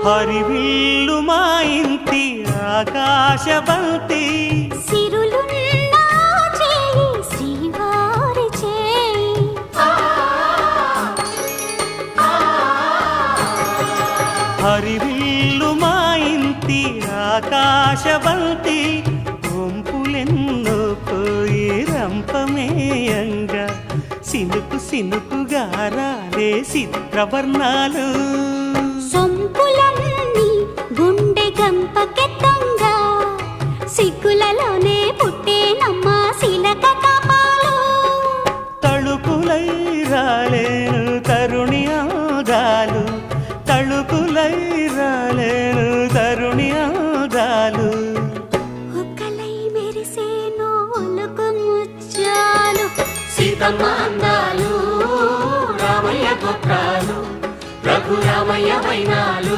హరివిల్లు మా ఇంటి ఆకాశబంతి సిరులున్న చేయి శ్రీవారి చేయి హరివిల్లు మా ఇంటి ఆకాశబంతి వంపులెన్నో పోయి రంపమేయంగా సినుకు సినుకుగా రాలే చిత్రవర్ణాలు సొంపులన్నీ గుండె గంపకెత్తంగా సిగ్గులలోనే పుట్టేనమ్మా శిలక కపాలు తళుకులై రాలేను తరుణి ఆగాలు తళుకులై రాలేను తరుణి ఆగాలు ఒక్కలై మెరిసేను ఒలుకు ముచ్చాలు సీతమ్మ అందాలు రామయ్య గోత్రాలు రఘురామయ్య వైనాలు